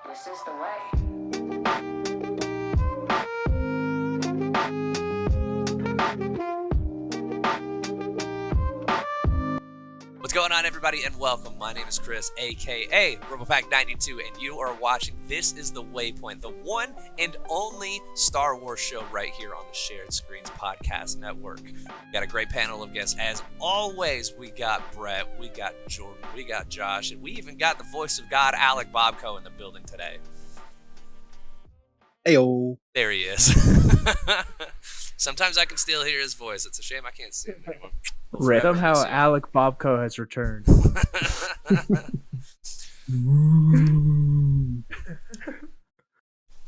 This is the way. What's going on, everybody, and welcome. My name is Chris, aka RoboPack92, and you are watching This is the Waypoint, the one and only Star Wars show right here on the Shared Screens Podcast Network. We got a great panel of guests. As always, we got Brett, we got Jordan, we got Josh, and we even got the voice of God, Alec Bobco, in the building today. Heyo. There he is. Sometimes I can still hear his voice. It's a shame I can't see him anymore. Right. Somehow Alec Bobco has returned.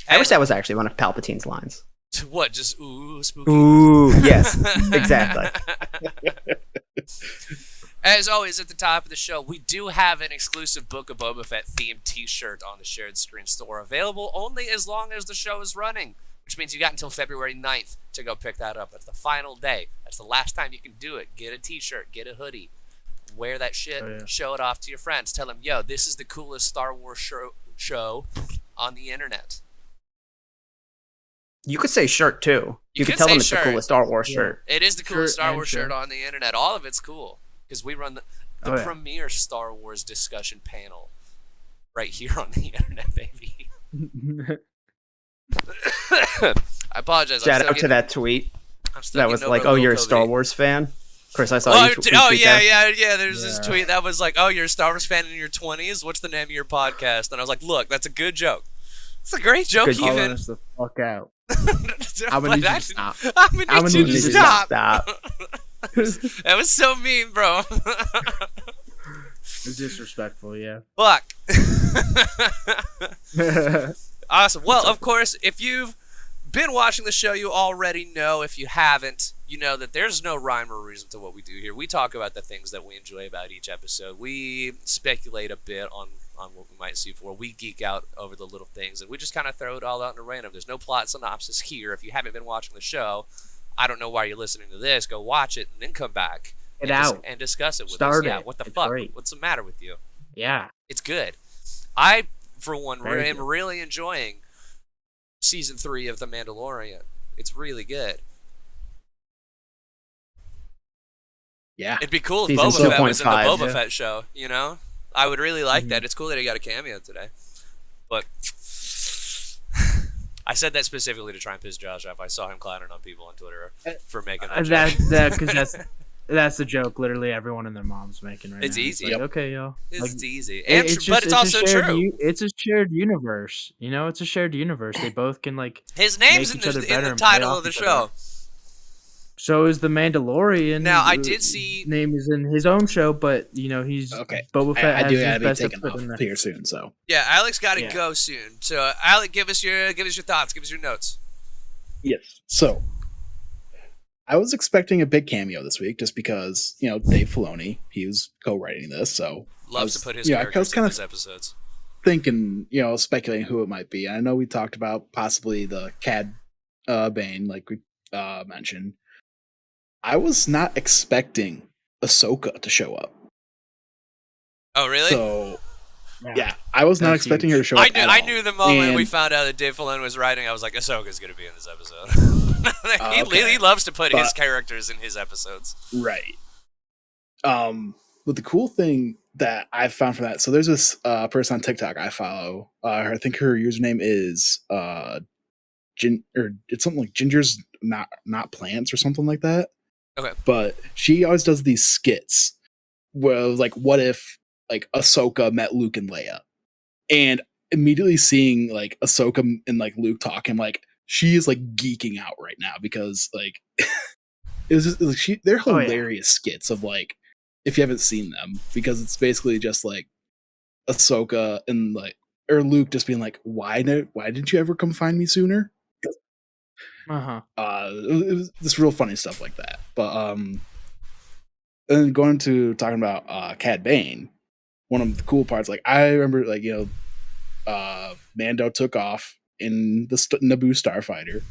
I wish that was actually one of Palpatine's lines. What? Just ooh, spooky. Ooh, yes, exactly. As always, at the top of the show, we do have an exclusive Book of Boba Fett themed t-shirt on the Shared Screen store, available only as long as the show is running, which means you got until February 9th to go pick that up. That's the final day. That's the last time you can do it. Get a t-shirt, get a hoodie, wear that shit, Show it off to your friends. Tell them, yo, this is the coolest Star Wars show on the internet. You could say shirt, too. You could tell them it's the coolest Star Wars shirt. It is the coolest Star Wars shirt on the internet. All of it's cool. Because we run the premier Star Wars discussion panel right here on the internet, baby. I apologize. Shout out to that tweet that was like, oh, you're a Star Wars fan? Chris, I saw you tweet that. Yeah. There's this tweet that was like, oh, you're a Star Wars fan in your 20s? What's the name of your podcast? And I was like, look, that's a good joke. It's a great joke, even. Calling us the fuck out. I'm gonna need you to stop. I'm gonna need you to stop. That was so mean, bro. It's disrespectful, yeah. Fuck. Awesome. Well, of course, if you've been watching the show, you already know. If you haven't, you know that there's no rhyme or reason to what we do here. We talk about the things that we enjoy about each episode. We speculate a bit on what we might see for. We geek out over the little things, and we just kind of throw it all out in a random. There's no plot synopsis here. If you haven't been watching the show, I don't know why you're listening to this. Go watch it and then come back and discuss it with us. Yeah, what the fuck? Great. What's the matter with you? Yeah. It's good. I, for one, am really enjoying Season 3 of The Mandalorian. It's really good. Yeah. It'd be cool if Boba Fett was in the Boba Fett show, you know? I would really like that. It's cool that he got a cameo today. But I said that specifically to try and piss Josh off. I saw him clowning on people on Twitter for making that joke. Because that's the joke literally everyone and their mom's making right now. It's easy. Like, okay, y'all. It's easy. But it's also true. It's a shared universe. You know, it's a shared universe. They both can, like, his name's in the title of the show. So is the Mandalorian. Now, I did see... name is in his own show, but, you know, he's... Okay. Boba Fett I do gotta be taken off here soon, so... Yeah, Alex gotta go soon. So, Alec, give us your thoughts. Give us your notes. Yes. So, I was expecting a big cameo this week, just because, you know, Dave Filoni, he was co-writing this, so... Loves to put his characters in his episodes. Thinking, you know, speculating who it might be. I know we talked about possibly the Cad Bane, like we mentioned. I was not expecting Ahsoka to show up. Oh, really? So, yeah, I was not expecting her to show up. I knew the moment we found out that Dave Filoni was writing, I was like, Ahsoka's going to be in this episode. He loves to put his characters in his episodes. Right. But the cool thing that I've found from that, so there's this person on TikTok I follow. I think her username is it's something like Ginger's not plants or something like that. Okay. But she always does these skits where, like, what if, like, Ahsoka met Luke and Leia? And immediately seeing, like, Ahsoka and, like, Luke talking, like, she is, like, geeking out right now because, like, they're hilarious skits of, like, if you haven't seen them, because it's basically just, like, Ahsoka and, like, or Luke just being like, why didn't you ever come find me sooner? It was just real funny stuff like that. But then going to talking about Cad Bane, one of the cool parts, like, I remember, like, you know, Mando took off in the Naboo starfighter,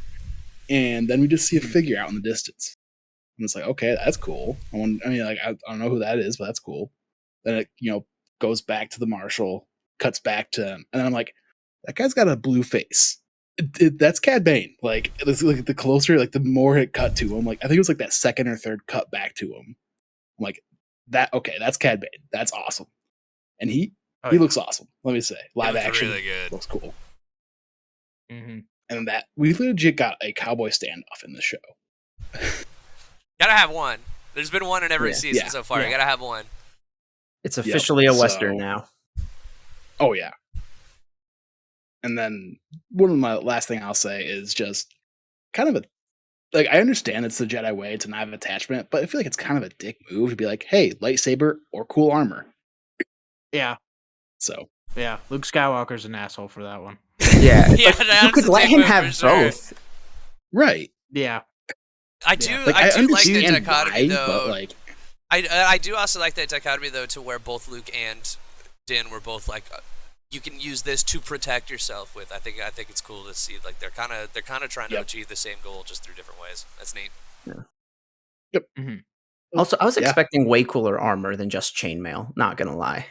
and then we just see a figure out in the distance, and it's like, okay, that's cool. I don't know who that is, but that's cool. Then it, you know, goes back to the Marshal, cuts back to him, and then I'm like, that guy's got a blue face. That's Cad Bane. Like, the closer, like the more it cut to him, like I think it was like that second or third cut back to him. I'm like, that's Cad Bane. That's awesome. And he looks awesome. Let me say, live action really good. looks cool. Mm-hmm. And that we legit got a cowboy standoff in the show. Gotta have one. There's been one in every season so far. You gotta have one. It's officially a Western now. Oh yeah. And then one of my last thing I'll say is just kind of like, I understand it's the Jedi way to not have attachment, but I feel like it's kind of a dick move to be like, hey, lightsaber or cool armor. Yeah. So. Yeah, Luke Skywalker's an asshole for that one. Yeah, you could let him have both. Right. Yeah. I do like the dichotomy, though. But like, I do also like that dichotomy, though, to where both Luke and Din were both like, you can use this to protect yourself with. I think it's cool to see, like, they're kind of trying to achieve the same goal just through different ways. That's neat. Yeah. Yep. Mm-hmm. Also, I was expecting way cooler armor than just chainmail. Not gonna lie.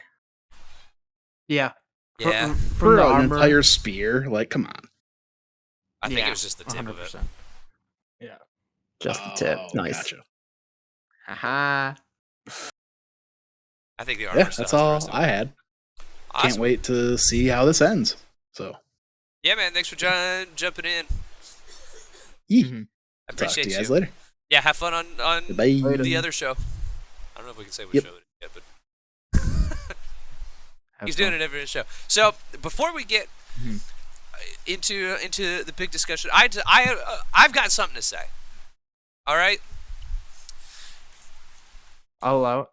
Yeah. Yeah. For an entire spear, like, come on. I think it was just the tip 100%. Of it. Yeah. Just the tip. Nice. Gotcha. Haha. I think the armor. Yeah, that's all I had. Awesome. Can't wait to see how this ends. So. Yeah, man. Thanks for jumping in. Mm-hmm. I appreciate you guys later. Yeah, have fun on the other show. I don't know if we can say what show it is yet, but he's doing it every show. So before we get into the big discussion, I've got something to say. All right. I'll allow it.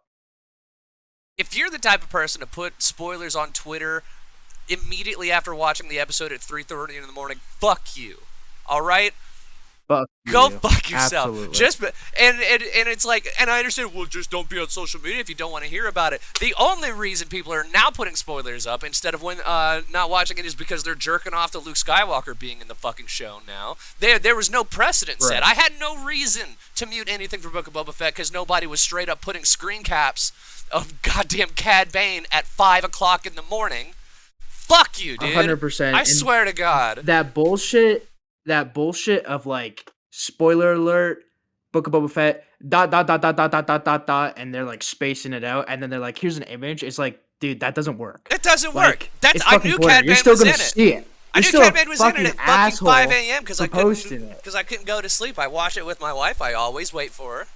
If you're the type of person to put spoilers on Twitter immediately after watching the episode at 3:30 in the morning, fuck you. All right? Go fuck yourself. Absolutely. And it's like, and I understand, well, just don't be on social media if you don't want to hear about it. The only reason people are now putting spoilers up instead of not watching it is because they're jerking off to Luke Skywalker being in the fucking show now. There was no precedent set. I had no reason to mute anything from Book of Boba Fett because nobody was straight up putting screen caps of goddamn Cad Bane at 5 o'clock in the morning. Fuck you, dude. 100%. I swear to God. That bullshit of like, spoiler alert, Book of Boba Fett, ... and they're like spacing it out, and then they're like, here's an image. It's like, dude, that doesn't work. It doesn't work. I knew Cad Bane was in it. See it. I knew Cad Bane was in it at fucking 5 a.m. because I couldn't go to sleep. I watch it with my wife. I always wait for her.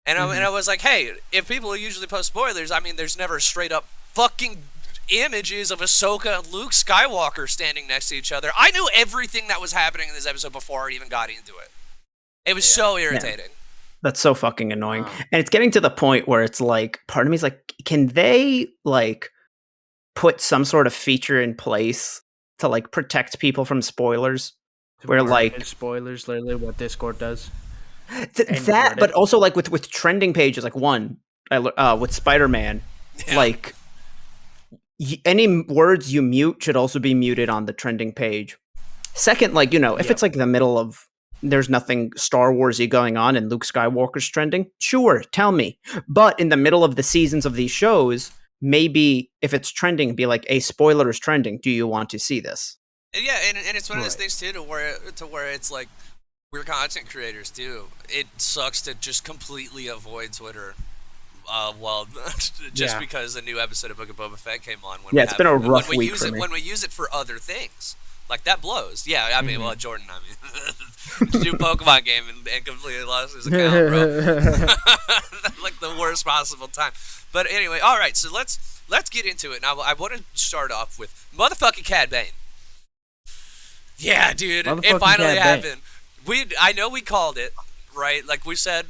And I was like, hey, if people usually post spoilers, I mean, there's never straight up fucking images of Ahsoka and Luke Skywalker standing next to each other. I knew everything that was happening in this episode before I even got into it. It was so irritating. That's so fucking annoying. And it's getting to the point where it's like, part of me is like, can they like put some sort of feature in place to like protect people from spoilers? Where like spoilers, literally what Discord does. That, but also like with trending pages, like with Spider-Man, like any words you mute should also be muted on the trending page. Second, like, if it's like the middle of, there's nothing Star Wars-y going on and Luke Skywalker's trending, sure, tell me. But in the middle of the seasons of these shows, maybe if it's trending, be like, a spoiler is trending. Do you want to see this? Yeah, and it's one of those things too to where it's like, we're content creators too. It sucks to just completely avoid Twitter. Because a new episode of Book of Boba Fett came on. It's been a rough week for me. When we use it for other things, like that blows. Yeah, I mean, Jordan, new Pokemon game and completely lost his account, bro. Like the worst possible time. But anyway, all right. So let's get into it. Now, I want to start off with motherfucking Cad Bane. Yeah, dude, it finally happened. I know we called it, right? Like we said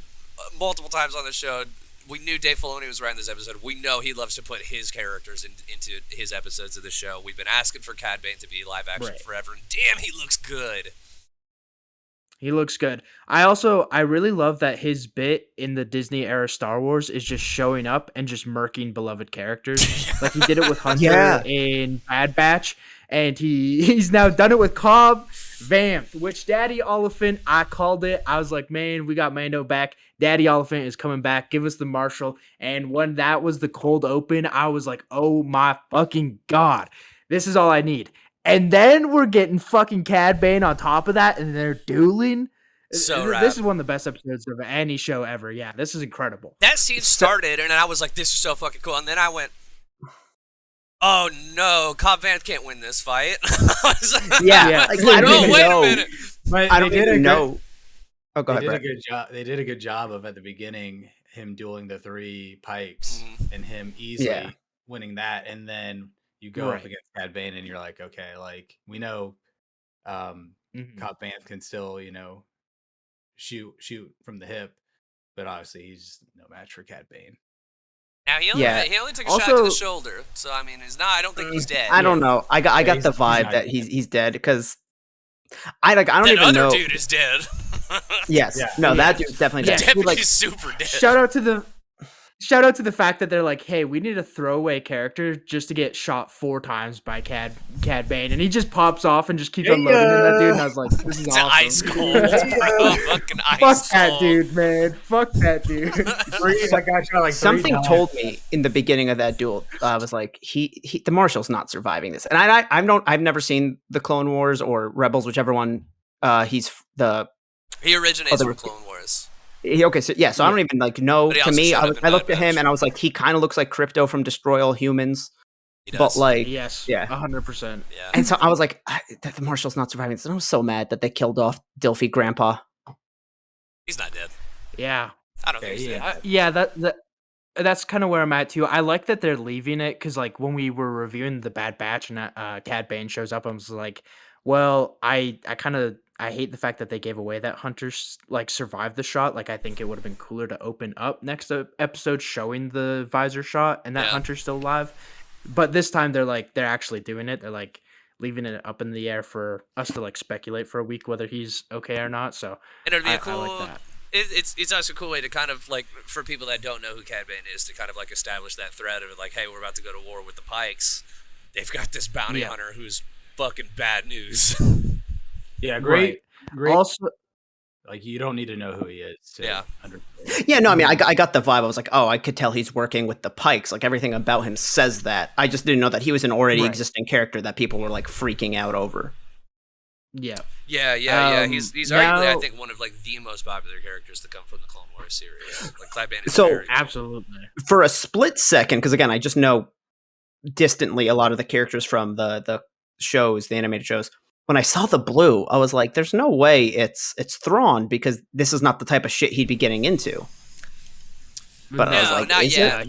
multiple times on the show, we knew Dave Filoni was writing this episode. We know he loves to put his characters into his episodes of the show. We've been asking for Cad Bane to be live action forever, and damn, he looks good. He looks good. I really love that his bit in the Disney era Star Wars is just showing up and just murking beloved characters. Like he did it with Hunter in Bad Batch, and he's now done it with Cobb. Vamped, which Daddy Oliphant, I called it. I was like, man, we got Mando back. Daddy Oliphant is coming back. Give us the Marshal. And when that was the cold open, I was like, oh my fucking God. This is all I need. And then we're getting fucking Cad Bane on top of that, and they're dueling. So This is one of the best episodes of any show ever. Yeah, this is incredible. That scene started, and I was like, "This is so fucking cool." And then I went, "Oh no, Cobb Vanth can't win this fight." I was like, Yeah, like, I don't no, even wait know. a minute. But I don't even know. Oh, go They ahead, did a Brett. good job. They did a good job of at the beginning him dueling the 3 pikes and him easily winning that, and then you go up against Cad Bane, and you're like, okay, like we know, Cobb Vanth can still, shoot from the hip, but obviously he's just no match for Cad Bane. Now he only took a shot to the shoulder, so I mean, I don't think he's dead. I don't know. I got the vibe that he's dead because I don't even know. That other dude is dead. Yes, that dude's definitely dead. Deputy's super dead. Shout out to the fact that they're like, hey, we need a throwaway character just to get shot 4 times by Cad Bane, and he just pops off and just keeps unloading in that dude. And I was like, this is awesome. Ice cold, bro. Fucking ice Fuck cold. that dude, man. Fuck that dude. Something told me in the beginning of that duel, I was like, the Marshal's not surviving this, and I've never seen the Clone Wars or Rebels, whichever one. He originates from Clone Wars. Okay, so I don't even know. To me, I looked at him and I was like, he kind of looks like Crypto from Destroy All Humans. He does. But like, yes, yeah, 100%. Yeah. And so I was like, the Marshal's not surviving this. And I was so mad that they killed off Dilfy Grandpa. He's not dead. Yeah, I don't think he's dead. Yeah, that's kind of where I'm at too. I like that they're leaving it because like when we were reviewing the Bad Batch and Cad Bane shows up, I was like, well, I hate the fact that they gave away that Hunter like survived the shot. Like I think it would have been cooler to open up next episode showing the visor shot and that Hunter's still alive. But this time they're actually doing it. They're like leaving it up in the air for us to like speculate for a week whether he's okay or not. So and it'd be a cool. I like that. It's also a cool way to kind of like for people that don't know who Cad Bane is to kind of like establish that thread of like, hey, we're about to go to war with the Pikes. They've got this bounty hunter who's fucking bad news. Yeah, great. Also, like you don't need to know who he is. Yeah, no, I mean, I got the vibe. I was like, oh, I could tell he's working with the Pikes. Like everything about him says that. I just didn't know that he was an already existing character that people were like freaking out over. Yeah. He's arguably, I think, one of like the most popular characters to come from the Clone Wars series. Like Cad Bane is absolutely. For a split second, because again, I just know distantly a lot of the characters from the shows, the animated shows. When I saw the blue, I was like, "There's no way it's Thrawn because this is not the type of shit he'd be getting into." But I was like, not yet.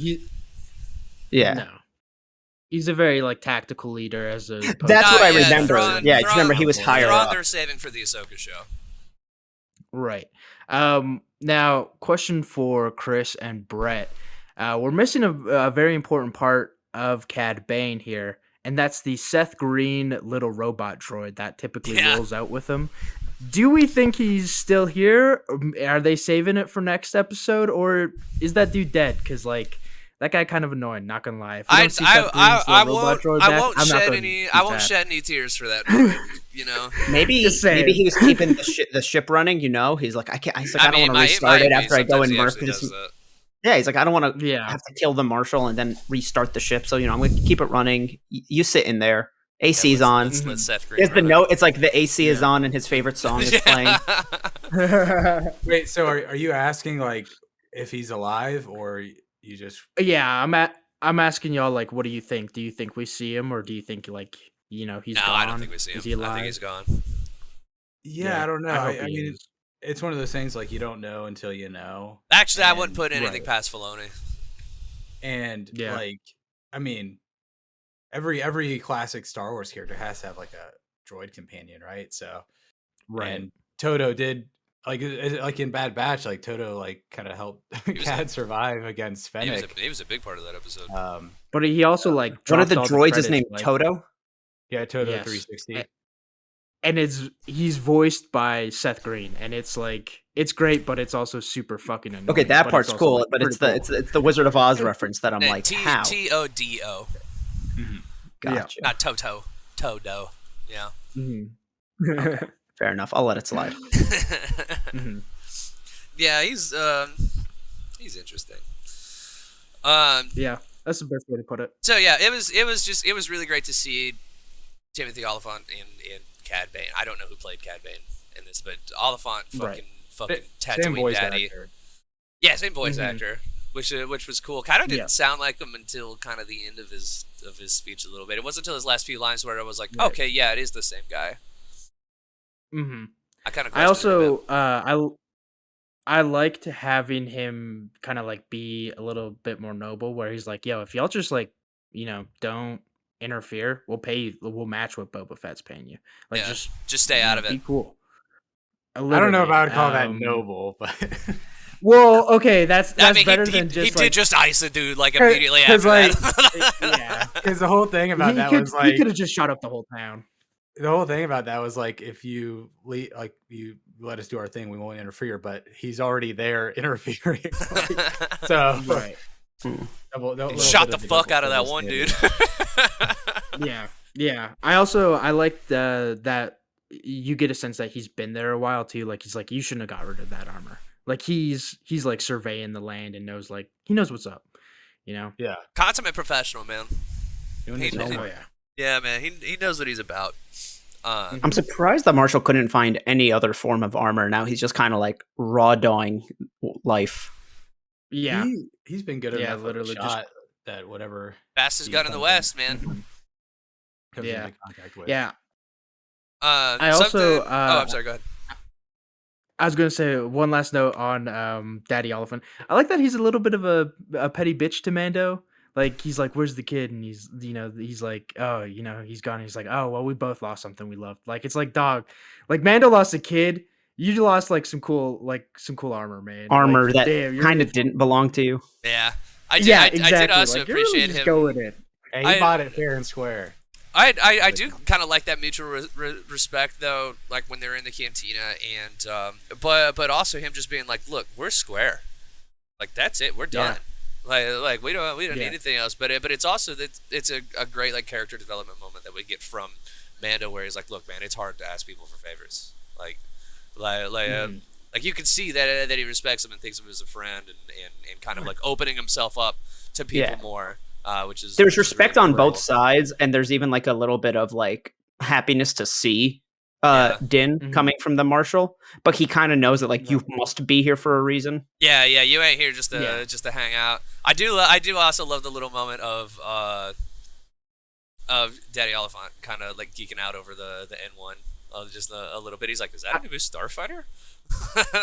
No. He's a very like tactical leader as a. That's what I remember. Thrawn, I just remember he was higher up. They're saving for the Ahsoka show. Right. Now, question for Chris and Brett. We're missing a very important part of Cad Bane here. And that's the Seth Green little robot droid that typically rolls out with him. Do we think he's still here? Are they saving it for next episode? Or is that dude dead? Because, like, that guy kind of annoying, not going to lie. I won't shed any tears for that droid, you know? Maybe he was keeping the ship running, you know? He's like, I don't want to restart it after I go and murk this. Yeah, he's like, I don't want to have to kill the Marshal and then restart the ship. So, you know, I'm going to keep it running. You sit in there. AC's on. Let Seth Green There's the note. It's like the AC is on and his favorite song is playing. Wait, so are you asking, like, if he's alive or you just... Yeah, I'm asking y'all, like, what do you think? Do you think we see him or do you think, like, you know, he's gone? No, I don't think we see him. Is he alive? I think he's gone. Yeah, I don't know. I mean, it's one of those things like you don't know until you know. Actually, I wouldn't put anything past Filoni. And like, I mean, every classic Star Wars character has to have like a droid companion, right? So, and Toto did like in Bad Batch, like Toto like kind of helped Cad survive against Fennec. He was a big part of that episode. But he also like one of the droids is named Toto. Yeah, Toto 360. And he's voiced by Seth Green, and it's like it's great, but it's also super fucking annoying. Okay, that part's cool, but it's the Wizard of Oz reference that I'm like, how? Todo. Gotcha. Not Toto. Todo. Yeah. Okay. Fair enough. I'll let it slide. Yeah, he's interesting. Yeah, that's the best way to put it. So yeah, it was really great to see Timothy Oliphant and Cad Bane. I don't know who played Cad Bane in this, but Oliphant fucking Same Tatooine voice daddy. actor. Yeah, same voice actor, which was cool. Kind of didn't Yeah. sound like him until kind of the end of his speech a little bit. It wasn't until his last few lines where I was like, Right. okay, yeah, it is the same guy. Mm-hmm. I kind of. I also I liked having him kind of like be a little bit more noble, where he's like, "Yo, if y'all just like, don't interfere, we'll pay you. We'll match what Boba Fett's paying you. Like, Yeah, just stay out of be it. cool." I don't know if I would call that Literally, noble, but Well, okay, that's I mean, better he than just he like did just ice a dude like immediately 'cause, after like, that. yeah. because the whole thing about that was He like could have just shot up the whole town. the whole thing about that was like if you you let us do our thing, we won't interfere. But he's already there interfering. So Right. He shot the fuck out of that one dude. Yeah. I like that you get a sense that he's been there a while too. Like he's like, you shouldn't have got rid of that armor. Like he's like surveying the land and knows what's up. Yeah, Consummate professional, man. doing He his knows- homework. yeah. Yeah, man. He knows what he's about. I'm surprised that Marshall couldn't find any other form of armor. Now he's just kind of like raw dawing life. Yeah. He's been good Yeah, enough. literally Literally, just- shot that whatever Fastest he gun in the comes West, man. comes Yeah. into contact with. Yeah. I also, I'm sorry. Go ahead. I was gonna say one last note on Daddy Elephant. I like that he's a little bit of a petty bitch to Mando. Like he's like, "Where's the kid?" And he's like, "Oh, he's gone." He's like, "Oh, well, we both lost something we loved." Like it's like, dog, like Mando lost a kid. You lost like some cool armor, man. Armor Like, that damn, you're kind really- of didn't belong to you. Yeah, I did. Yeah, I exactly. did also Like, you're really appreciate just him. going in. Hey, he I- bought it fair and square. I do kind of like that mutual respect though, like when they're in the cantina, and but also him just being like, look, we're square, like that's it, we're done. Like we don't need anything else. But it's also that it's a great like character development moment that we get from Mando, where he's like, look, man, it's hard to ask people for favors. Like you can see that he respects him and thinks of him as a friend, and kind of like opening himself up to people more. Which is There's respect really on both cool. sides, and there's even like a little bit of like happiness to see Din coming from the Marshal, but he kind of knows that like you must be here for a reason. Yeah, you ain't here just to hang out. I do also love the little moment of Daddy Oliphant kind of like geeking out over the N1 just a little bit. He's like, is that a new Starfighter?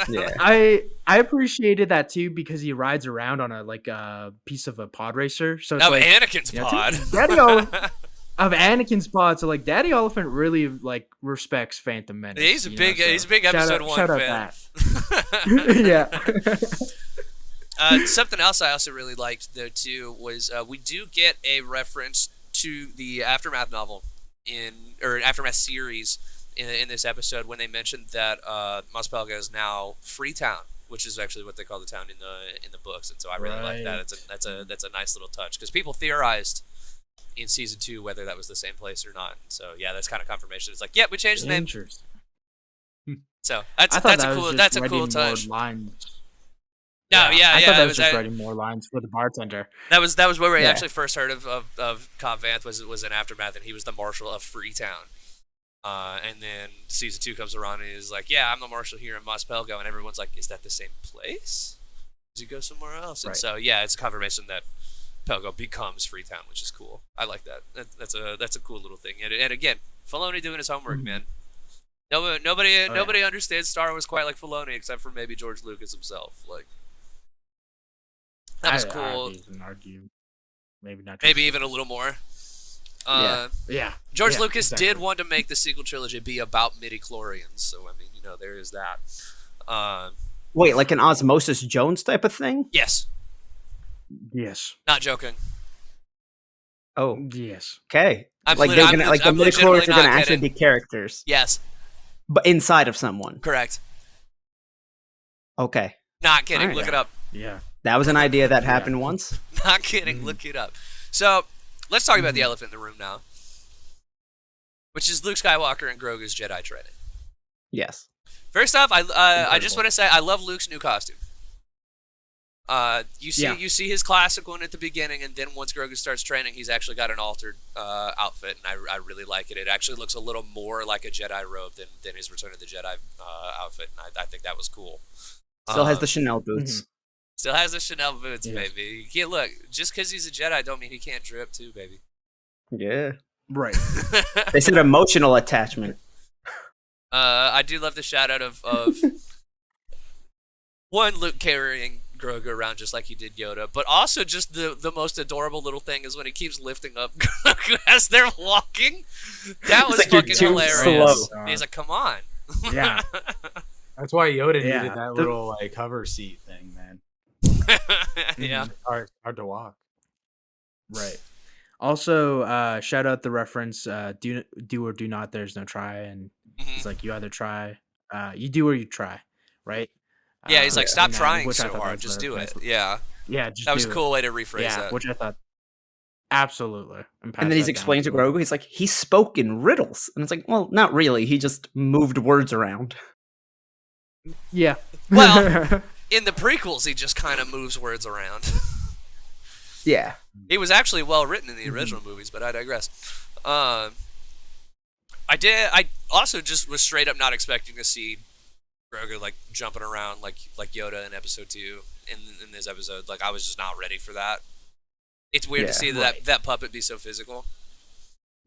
Yeah. I appreciated that too because he rides around on a piece of a pod racer. So it's No, like Anakin's you know, pod. Daddy Oliphant of Anakin's pod. So like Daddy Elephant really like respects Phantom Menace. He's a big so he's a big shout episode out- 1 shout out fan. that. Yeah. Something else I also really liked though too was we do get a reference to the Aftermath novel Aftermath series in this episode when they mentioned that Mos Pelga is now Freetown, which is actually what they call the town in the books, and so I really like that. That's a nice little touch because people theorized in season 2 whether that was the same place or not. So yeah, that's kind of confirmation. It's like, yeah, we changed the name. Interesting. So I that's thought a that cool was that's just a cool writing more touch. lines. No, I thought that it was just writing more lines for the bartender. That was where we Yeah. actually first heard of Cobb Vanth was in Aftermath, and he was the Marshal of Freetown. And then season 2 comes around and he's like, yeah, I'm the Marshal here in Mos Pelgo, and everyone's like, is that the same place? Does he go somewhere else? And so yeah, it's a confirmation that Pelgo becomes Freetown, which is cool. I like that. That's a cool little thing. And again, Filoni doing his homework, man. Nobody understands Star Wars quite like Filoni, except for maybe George Lucas himself. Like that was cool. I'd even argue, maybe not. Maybe even a little more. Yeah. George Yeah, Lucas exactly. did want to make the sequel trilogy be about midi-chlorians, so I mean, there is that. Wait, like an Osmosis Jones type of thing? Yes, Yes. not joking. Oh, Yes. okay. I'm Like lit- they're I'm gonna lit- like the I'm legitimately midichlorians are gonna not actually kidding. be characters, Yes, but inside of someone. correct. Okay, Not kidding. Alright. Look it up. Yeah. that was an idea that happened once. Not kidding. Look it up. So let's talk about the elephant in the room now, which is Luke Skywalker and Grogu's Jedi training. Yes. First off, I just want to say I love Luke's new costume. You see his classic one at the beginning, and then once Grogu starts training, he's actually got an altered outfit, and I really like it. It actually looks a little more like a Jedi robe than his Return of the Jedi outfit, and I think that was cool. Still has the Chanel boots. Mm-hmm. Still has the Chanel boots, baby. Yeah, look, just because he's a Jedi don't mean he can't drip too, baby. Yeah. Right. They said emotional attachment. I do love the shout out of one, Luke carrying Grogu around just like he did Yoda, but also just the most adorable little thing is when he keeps lifting up Grogu as they're walking. That was like, fucking hilarious. He's like, come on. Yeah. That's why Yoda needed that little like hover seat thing, man. Yeah. Hard to walk. Right. Also, shout out the reference, do or do not, there's no try. And he's like, you either try, you do or you try, right? Yeah, he's like, stop trying so hard, just do it. Yeah. Yeah, just that was a cool way to rephrase that. Which I thought, absolutely. And then he's explaining to Grogu, he's like, he spoke in riddles. And it's like, well, not really. He just moved words around. Yeah. Well, in the prequels, he just kind of moves words around. Yeah. He was actually well written in the original movies, but I digress. I also just was straight up not expecting to see Grogu like jumping around like Yoda in Episode 2 in this episode. Like I was just not ready for that. It's weird to see that puppet be so physical.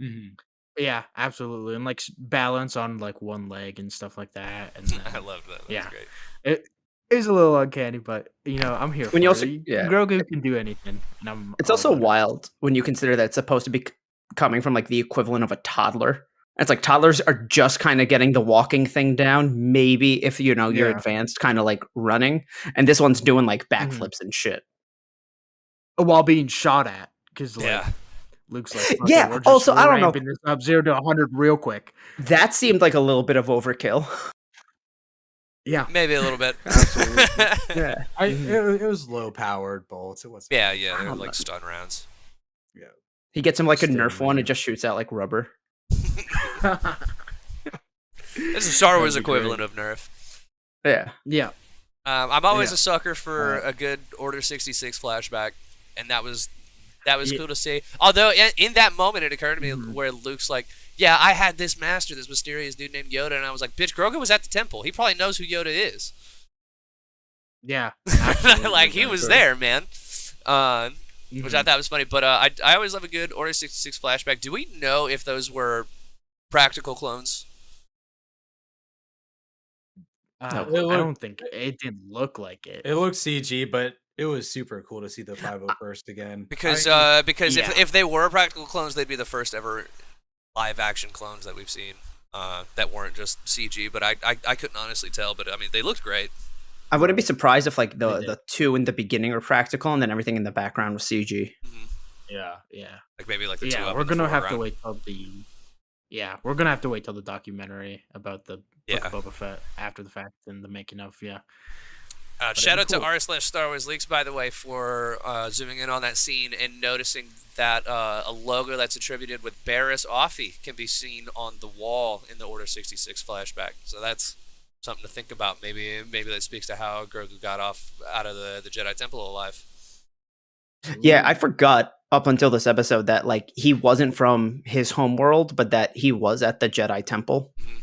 Mm-hmm. Yeah, absolutely, and like balance on like one leg and stuff like that. And I loved that. That was great. It was a little uncanny, but I'm here. When you also, Grogu can do anything, and it's also wild when you consider that it's supposed to be coming from like the equivalent of a toddler. It's like toddlers are just kind of getting the walking thing down. Maybe if you're advanced, kind of like running, and this one's doing like backflips and shit while being shot at. Because Luke's like, yeah. Also, I don't know. This up 0 to 100 real quick. That seemed like a little bit of overkill. Yeah, maybe a little bit. Absolutely. Yeah, it was low-powered bolts. It was they were like stun rounds. Yeah, he gets him like a Nerf one. It just shoots out like rubber. It's a Star Wars equivalent of Nerf. Yeah. I'm always a sucker for a good Order 66 flashback, and that was cool to see. Although in that moment, it occurred to me where Luke's like, "Yeah, I had this master, this mysterious dude named Yoda," and I was like, "Bitch, Grogu was at the temple. He probably knows who Yoda is." Yeah, like he was there, man. Which I thought was funny. But I always love a good Order 66 flashback. Do we know if those were practical clones? I don't think it didn't look like it. It looked CG, but it was super cool to see the 501st again. Because if they were practical clones, they'd be the first ever live action clones that we've seen that weren't just CG. But I couldn't honestly tell. But I mean, they looked great. I wouldn't be surprised if like the two in the beginning were practical and then everything in the background was CG. Mm-hmm. Yeah. Like maybe like the two. We're gonna have to wait till we're gonna have to wait till the documentary about the Book of Boba Fett after the fact and the making of. Shout out to r/Star Wars Leaks, by the way, for zooming in on that scene and noticing that a logo that's attributed with Barriss Offee can be seen on the wall in the Order 66 flashback. So that's something to think about. Maybe that speaks to how Grogu got out of the Jedi Temple alive. Yeah, I forgot up until this episode that like he wasn't from his home world, but that he was at the Jedi Temple. Mm-hmm.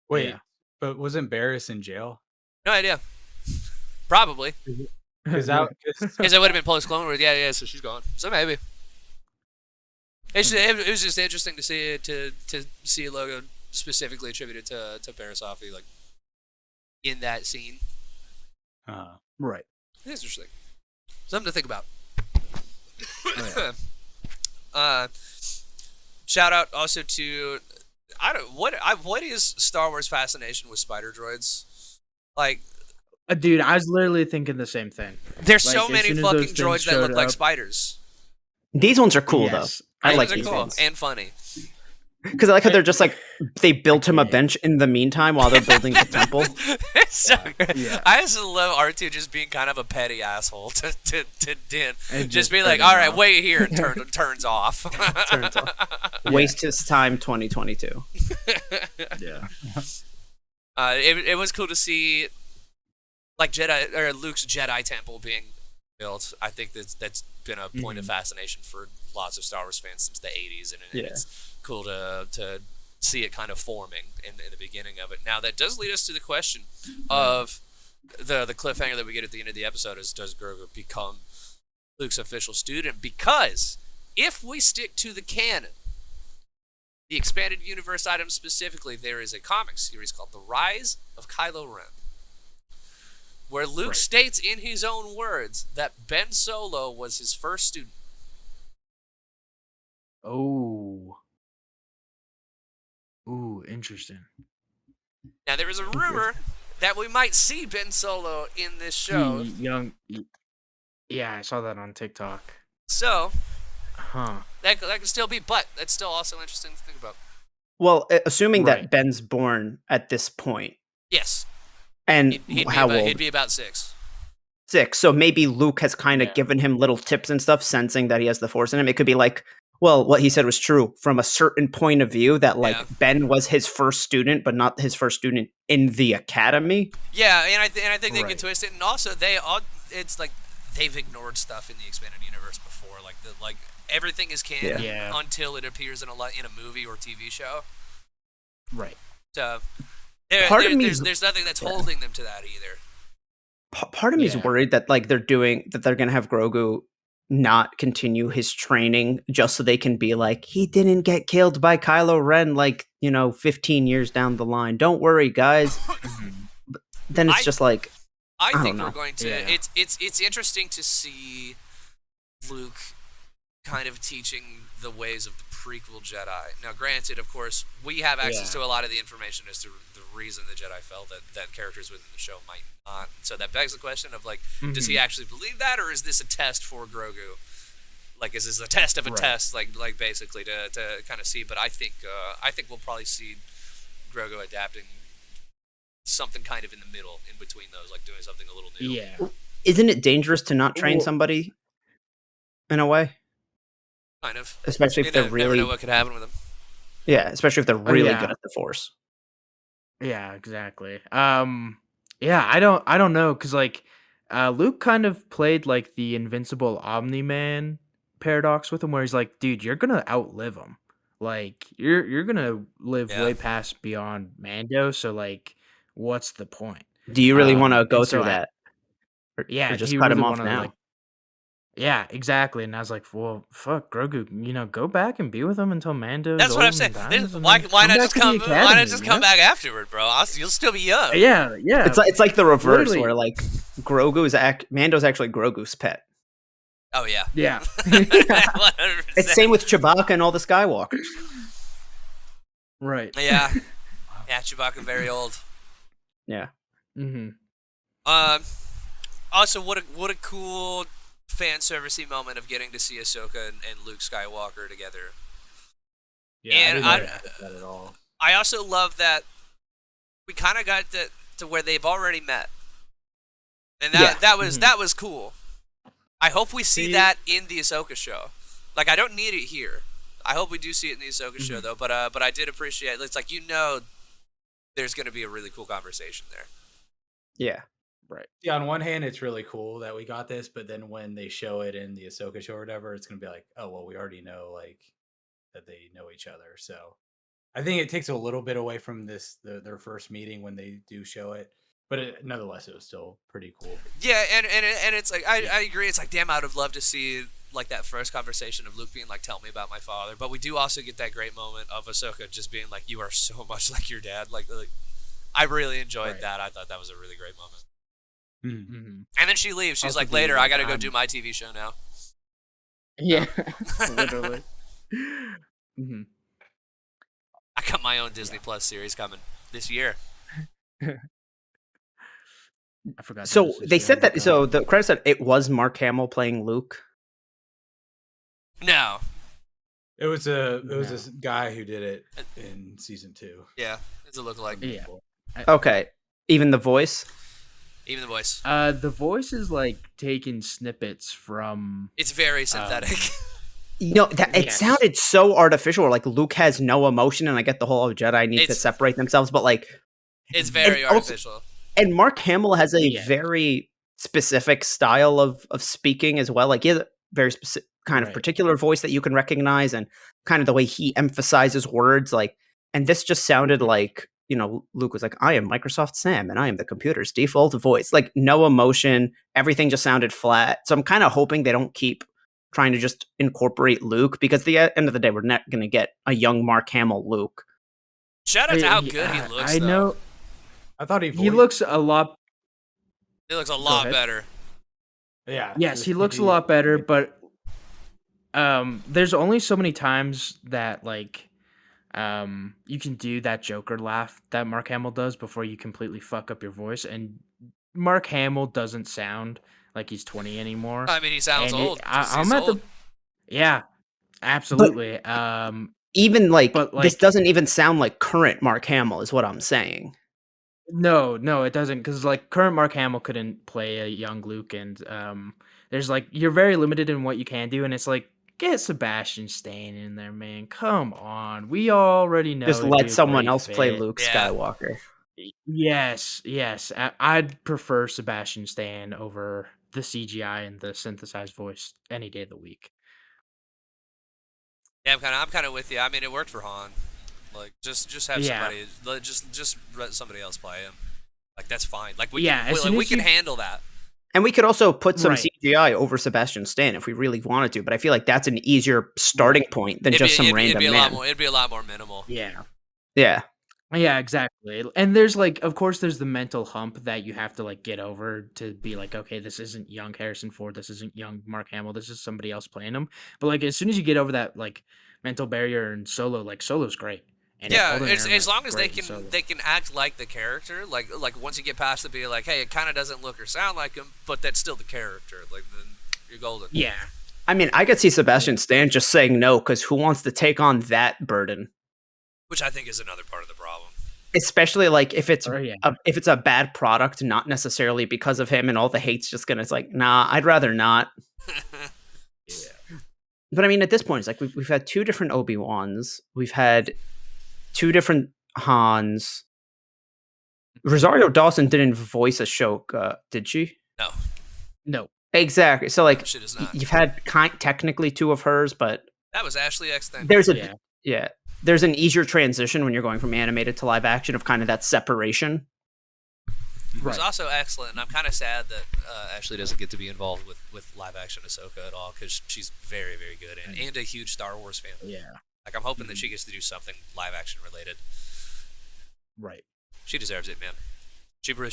Wait, but wasn't Barriss in jail? No idea. Probably. Because it would have been post Clone Wars. Yeah. So she's gone. So maybe. It was just interesting to see a logo specifically attributed to Barriss Offee, like in that scene. Right. It's interesting. Something to think about. Shout out also to what is Star Wars fascination with spider droids? Like, dude, I was literally thinking the same thing. There's so many fucking droids that look like spiders. These ones are cool though. I like these ones and funny. Because I like how they're just like they built him a bench in the meantime while they're building the temple. It's so great. Yeah. I just love R2 just being kind of a petty asshole to Din. Just be like, all right, wait here, and turns off. Turns off. Waste his time 2022. Yeah. It was cool to see. like Jedi or Luke's Jedi temple being built. I think that's been a point of fascination for lots of Star Wars fans since the 80s, and it's cool to see it kind of forming in the beginning of it. Now that does lead us to the question of the cliffhanger that we get at the end of the episode is, does Grogu become Luke's official student? Because if we stick to the canon, the expanded universe item specifically, there is a comic series called The Rise of Kylo Ren, where Luke states in his own words that Ben Solo was his first student. Oh. Ooh, interesting. Now, there is a rumor that we might see Ben Solo in this show. Yeah, I saw that on TikTok. So, that could still be, but that's still also interesting to think about. Well, assuming that Ben's born at this point. Yes. And how old? He'd be about 6. 6. So maybe Luke has kind of given him little tips and stuff, sensing that he has the Force in him. It could be like, well, what he said was true from a certain point of view, that like Ben was his first student, but not his first student in the academy. Yeah, and I think they can twist it, and also it's like they've ignored stuff in the expanded universe before, like everything is canon until it appears in a movie or TV show. Right. So there's nothing that's holding them to that either. Part of me is worried that like they're gonna have Grogu not continue his training just so they can be like, he didn't get killed by Kylo Ren 15 years down the line. Don't worry, guys. But then it's just like I think we're going to. Yeah. It's interesting to see Luke kind of teaching the ways of the prequel Jedi. Now, granted, of course, we have access to a lot of the information as to the reason the Jedi fell that characters within the show might not. So that begs the question of, like, does he actually believe that, or is this a test for Grogu? Like, is this a test of a test, like basically to kind of see? But I think we'll probably see Grogu adapting something kind of in the middle, in between those, like doing something a little new. Yeah. Isn't it dangerous to not train somebody in a way? Kind of. Especially if they're really... never know what could happen with them. Yeah, especially if they're really good at the Force. Yeah, exactly. Yeah, I don't know, because like Luke kind of played like the invincible Omni-Man paradox with him, where he's like, dude, you're gonna outlive him. Like you're gonna live way past beyond Mando, so like what's the point? Do you really want to go through that? Or just cut him off now. Like, yeah, exactly. And I was like, well, fuck, Grogu, go back and be with him until Mando's That's what I'm saying. Why not just come back afterward, bro? You'll still be young. Yeah. It's like the reverse, where like Mando's actually Grogu's pet. Oh yeah. Yeah. 100%. It's same with Chewbacca and all the Skywalkers. Right. Yeah. Yeah, Chewbacca very old. Yeah. Mm-hmm. Also, what a cool fan servicey moment of getting to see Ahsoka and Luke Skywalker together. Yeah, and I didn't know that at all. I also love that we kind of got to where they've already met, and that was cool. I hope we see that in the Ahsoka show. Like, I don't need it here. I hope we do see it in the Ahsoka show though. But I did appreciate. It's like, there's going to be a really cool conversation there. Yeah. Right. Yeah, on one hand, it's really cool that we got this, but then when they show it in the Ahsoka show or whatever, it's going to be like, oh, well, we already know, like, that they know each other. So I think it takes a little bit away from their first meeting when they do show it. But nonetheless, it was still pretty cool. Yeah, and it's like, I agree. It's like, damn, I would have loved to see, like, that first conversation of Luke being like, tell me about my father. But we do also get that great moment of Ahsoka just being like, you are so much like your dad. Like I really enjoyed that. I thought that was a really great moment. Mm-hmm. And then she leaves. She's also like, later, I gotta go do my TV show now. Yeah, literally. I got my own Disney Plus series coming this year. I forgot. So they said that. So the credit said it was Mark Hamill playing Luke. No, it was this guy who did it in season 2. Yeah, it's a lookalike. Yeah. Okay, even the voice. Even the voice. The voice is like taking snippets from. It's very synthetic. It sounded so artificial. Like Luke has no emotion, and I get the whole Jedi need to separate themselves, but like it's very artificial. And Mark Hamill has a Yeah. very specific style of speaking as well. Like he has a very specific kind of Right. particular voice that you can recognize, and kind of the way he emphasizes words. Like, and this just sounded like, you know, Luke was like, "I am Microsoft Sam, and I am the computer's default voice." Like, no emotion. Everything just sounded flat. So I'm kind of hoping they don't keep trying to just incorporate Luke, because at the end of the day, we're not going to get a young Mark Hamill Luke. Shout out to how good he looks. I though. know I thought he looks a lot. He looks a lot ahead. better. Yeah. Yes, he looks a lot better, but there's only so many times that like you can do that Joker laugh that Mark Hamill does before you completely fuck up your voice, and Mark Hamill doesn't sound like he's 20 anymore. I mean, he sounds And old. I'm He's at old. yeah, absolutely. Even like, But, this like- doesn't even sound like current Mark Hamill, is what I'm saying. No, it doesn't, because like current Mark Hamill couldn't play a young Luke, and there's like you're very limited in what you can do, and it's like, get Sebastian Stan in there, man. Come on, we already know. Just it'd let be a someone great else play fit. Luke Yeah. Skywalker. Yes. I'd prefer Sebastian Stan over the CGI and the synthesized voice any day of the week. Yeah, I'm kind of with you. I mean, it worked for Han. Like, just have Yeah. somebody, just let somebody else play him. Like, that's fine. Like, we Yeah, can, as soon we as can you- handle that. And we could also put some Right. CGI over Sebastian Stan if we really wanted to, but I feel like that's an easier starting point than just some random man. It'd be a lot more minimal. Yeah. Yeah. Yeah, exactly. And there's like, of course, there's the mental hump that you have to like get over to be like, okay, this isn't young Harrison Ford, this isn't young Mark Hamill, this is somebody else playing him. But like, as soon as you get over that like mental barrier in Solo, like Solo's great. And Yeah, Alden as Ehrenreich long as great in Solo. they can act like the character, like once you get past the be like, hey, it kind of doesn't look or sound like him, but that's still the character. Like, then you're golden. Yeah. I mean, I could see Sebastian Stan just saying no, because who wants to take on that burden? Which I think is another part of the problem. Especially like if it's Oh, yeah. if it's a bad product, not necessarily because of him, and all the hate's just gonna, it's like, nah, I'd rather not. But I mean, at this point, it's like we've had two different Obi-Wans, we've had two different Hans. Rosario Dawson didn't voice Ashoka, did she? No. Exactly. So like, Shit is not. you've had technically two of hers, but That was Ashley X then. there's a Yeah. there's an easier transition when you're going from animated to live action, of kind of that separation. It was Right. also excellent, and I'm kind of sad that Ashley doesn't get to be involved with live action Ahsoka at all, because she's very, very good and a huge Star Wars fan. Yeah. Like, I'm hoping that she gets to do something live action related. Right. She deserves it, man. She brought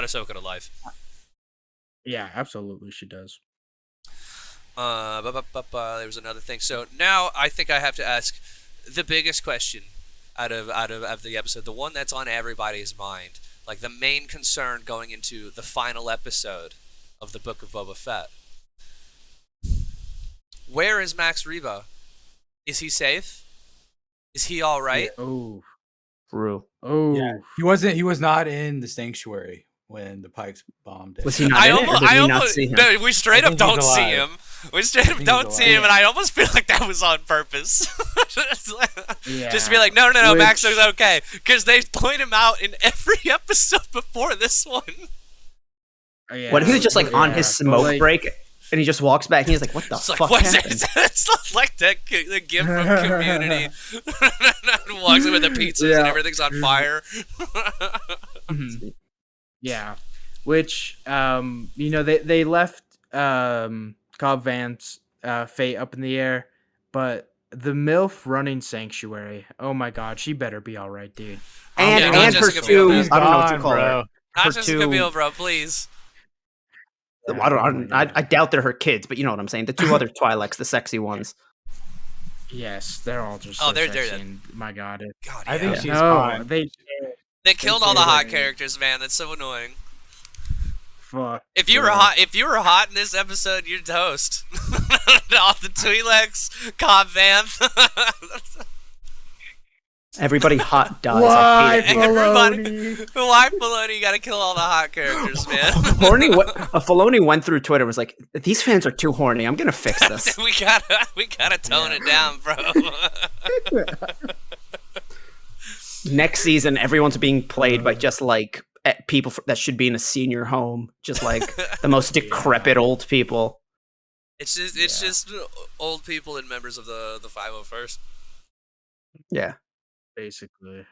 Ahsoka to life. Yeah, absolutely, she does. There was another thing. So now I think I have to ask the biggest question out of the episode, the one that's on everybody's mind, like the main concern going into the final episode of the Book of Boba Fett. Where is Max Rebo? Is he safe? Is he all right? Oh. True. Oh. Yeah, he was not in the sanctuary when the Pikes bombed it. Was he not in it, or did we not see him? No, we straight I up think don't he's see alive. him. We straight up think don't he's see alive. him, and I almost feel like that was on purpose. Yeah. Just to be like, no, Max Which- is okay, because they point him out in every episode before this one. Yeah. What if he was just like on his but, smoke like- break, and he just walks back and he's like, "What the It's like, fuck what's happened?" it? It's like that the gift from Community. Walks in with the pizzas and Yeah. everything's on fire. Mhm. Yeah, which you know, they left Cobb Vanth's fate up in the air, but the MILF running Sanctuary, oh my god, she better be all right, dude. And Yeah, and not her Jessica two, Biel. I He's don't know what you gone, call her. bro. Not Her Jessica two- Biel, bro, please. I doubt they're her kids, but you know what I'm saying. The two other Twi'leks, the sexy ones. Yes, they're all just Oh, so they're sexy, dead. and my god, God, I think yeah. she's no, fine. They killed all the hot characters, man. That's so annoying. fuck. If you were hot in this episode, you're toast. All the Twi'leks, Cobb Vanth. Everybody hot dies. I Why, hate it. Everybody- Why Filoni? You gotta kill all the hot characters, man. Filoni went through Twitter and was like, "These fans are too horny. I'm gonna fix this." we gotta tone it down, bro. Next season, everyone's being played by just like people that should be in a senior home, just like the most decrepit old people. It's just old people and members of the 501st. Yeah, basically.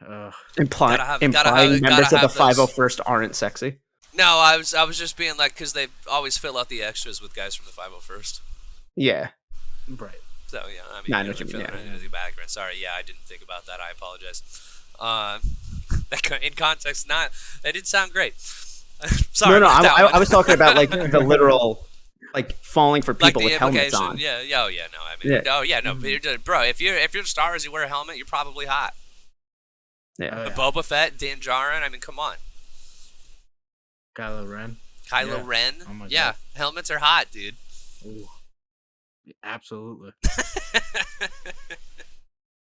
implying Gotta members of the have those. 501st aren't sexy. No, I was just being like, because they always fill out the extras with guys from the 501st. Yeah, Right. So yeah, I mean, Nah, I you know know, what you mean, filling yeah. it in the background. Sorry, yeah, I didn't think about that. I apologize. In context, that did sound great. Sorry. no, about that one. I was talking about like the literal, like falling for like people the with helmets implication. on. Yeah. Oh yeah. No, I mean, Yeah. oh yeah. No, bro. If you're Star Wars, you wear a helmet, you're probably hot. Yeah. Boba Fett, Din Djarin. I mean, come on. Kylo Ren. Kylo Yeah. Ren. Oh my Yeah, God. helmets are hot, dude. Ooh. Absolutely.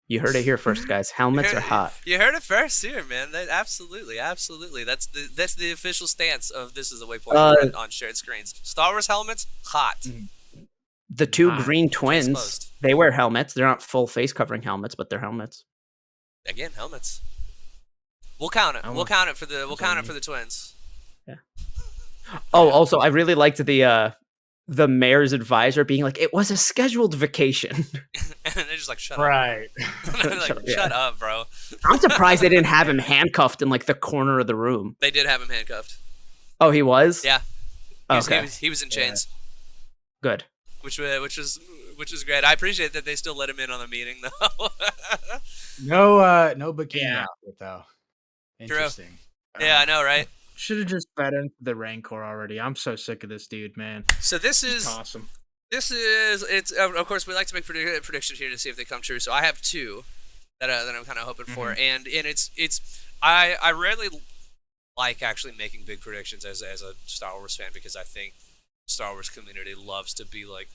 You heard it here first, guys. Helmets are hot. You heard it first here, man. Absolutely. That's the official stance of This Is the Waypoint on shared screens. Star Wars helmets, hot. The two Hot. green Case twins, closed. they wear helmets. They're not full face covering helmets, but they're helmets. Again, helmets. We'll count it. We'll count it for the twins. Oh, also, I really liked the mayor's advisor being like, "It was a scheduled vacation." And they're just like, shut up. Right. They're like, shut up, bro. I'm surprised they didn't have him handcuffed in like the corner of the room. They did have him handcuffed. Oh, he was? Yeah. Okay. He was in chains, Good. which is great. I appreciate that they still let him in on the meeting though. No bikini Yeah. outfit though. Interesting. Yeah, I know, right? Should have just fed into the Rancor already. I'm so sick of this dude, man. So this It's is awesome. it's of course we like to make predictions here to see if they come true. So I have two that I'm kind of hoping for, and it's I rarely like actually making big predictions as a Star Wars fan, because I think the Star Wars community loves to be like,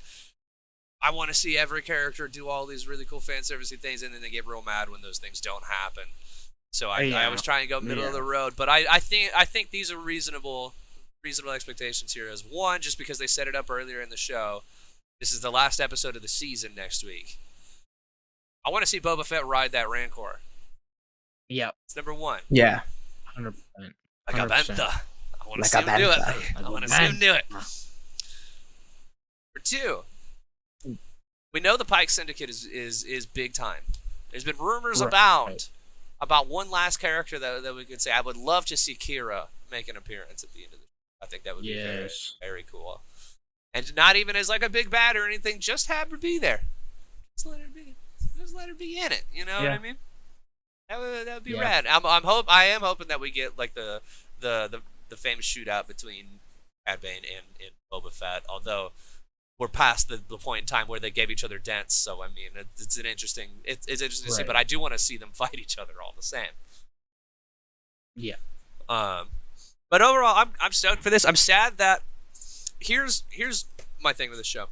I want to see every character do all these really cool fan servicey things, and then they get real mad when those things don't happen. So I was trying to go middle of the road, but I think these are reasonable expectations here. As one, just because they set it up earlier in the show, this is the last episode of the season next week. I want to see Boba Fett ride that Rancor. Yep. It's number one. Yeah. 100%. Like a 100%. benta. I want to Like see a him do it. benta. I want to see him do it. Number two, we know the Pike Syndicate is big time. There's been rumors about one last character that we could say. I would love to see Kira make an appearance at the end of the show. I think that would be very, very cool. And not even as like a big bad or anything, just have her be there. Just let her be. Just let her be in it. You know what I mean? That would be rad. I am hoping that we get like the famous shootout between Cad Bane and Boba Fett. Although we're past the point in time where they gave each other dents, so I mean it's interesting to see. But I do want to see them fight each other all the same. Yeah. But overall, I'm stoked for this. I'm sad that here's my thing with this show.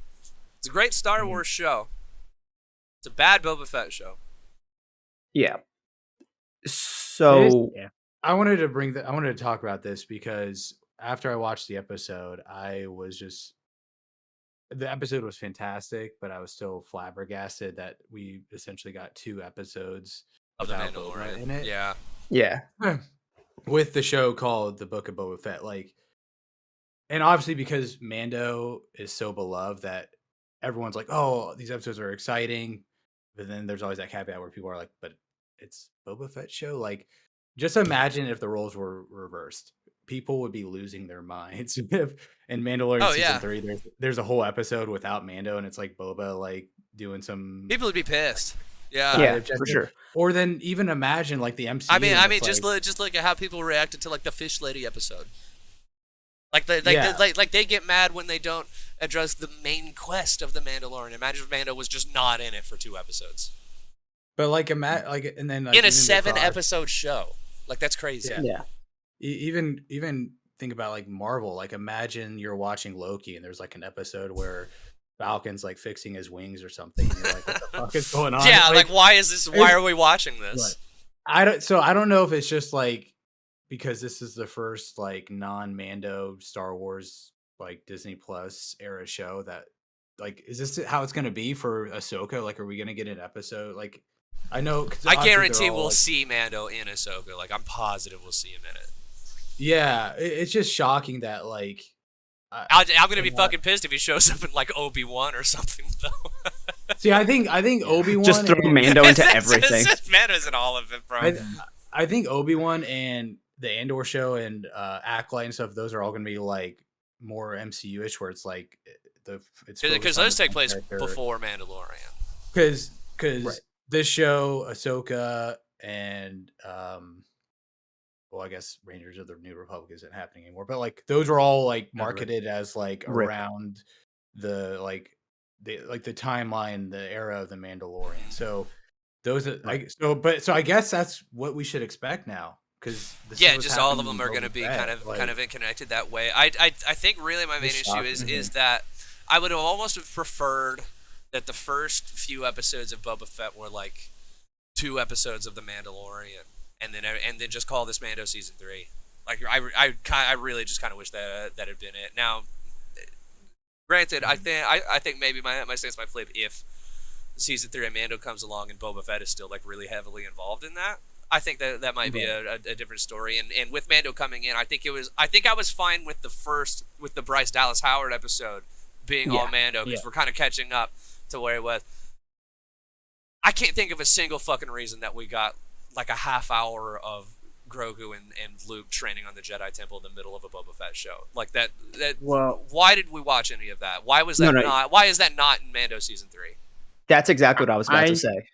It's a great Star Wars show. It's a bad Boba Fett show. Yeah. So I wanted to talk about this because after I watched the episode, the episode was fantastic, but I was still flabbergasted that we essentially got 2 episodes Of the without Boba Mandalorian in it. yeah. With the show called The Book of Boba Fett, and obviously because Mando is so beloved that everyone's like, "Oh, these episodes are exciting," but then there's always that caveat where people are like, "But it's Boba Fett show." Just imagine if the roles were reversed. People would be losing their minds. If in Mandalorian season 3, there's a whole episode without Mando, and it's like Boba doing some. People would be pissed. Yeah. Yeah, for sure. Or then even imagine the MCU. I mean, just look at how people reacted to the Fish Lady episode. They get mad when they don't address the main quest of the Mandalorian. Imagine if Mando was just not in it for 2 episodes. But and then in a 7-episode show, that's crazy. Yeah. Even think about Marvel. Imagine you're watching Loki and there's an episode where Falcon's fixing his wings or something. And you're like, what the fuck is going on? Yeah, why is this? Why are we watching this? I don't know if it's just because this is the first non-Mando Star Wars Disney Plus era show that is this how it's gonna be for Ahsoka? Are we gonna get an episode? I know. I guarantee we'll see Mando in Ahsoka. I'm positive we'll see him in it. Yeah, it's just shocking that like. I'm gonna be fucking pissed if he shows up in like Obi-Wan or something though. See, I think Obi-Wan just throw Mando into everything. Mando's in all of it, bro. I think Obi-Wan and the Andor show and Acolyte and stuff, those are all going to be like more MCU-ish, where it's like because those take place before Mandalorian. Because this show, Ahsoka, and well, I guess Rangers of the New Republic isn't happening anymore, but like those are all like marketed as like around the the timeline, the era of the Mandalorian. So those are so I guess that's what we should expect now. Because just all of them are going to be kind of connected that way. I think really my main issue is that I would have almost have preferred that the first few episodes of Boba Fett were like 2 episodes of The Mandalorian, and then just call this Mando season 3. Like I really just kind of wish that had been it. Now, granted, I think maybe my stance might flip if season 3 of Mando comes along and Boba Fett is still like really heavily involved in that. I think that might be a different story. And with Mando coming in, I think I was fine with the Bryce Dallas Howard episode being all Mando, because we're kind of catching up to where it was. I can't think of a single fucking reason that we got like a half hour of Grogu and Luke training on the Jedi Temple in the middle of a Boba Fett show. Like that why did we watch any of that? Why was that not? Why is that not in Mando season 3? That's exactly what I was about to say.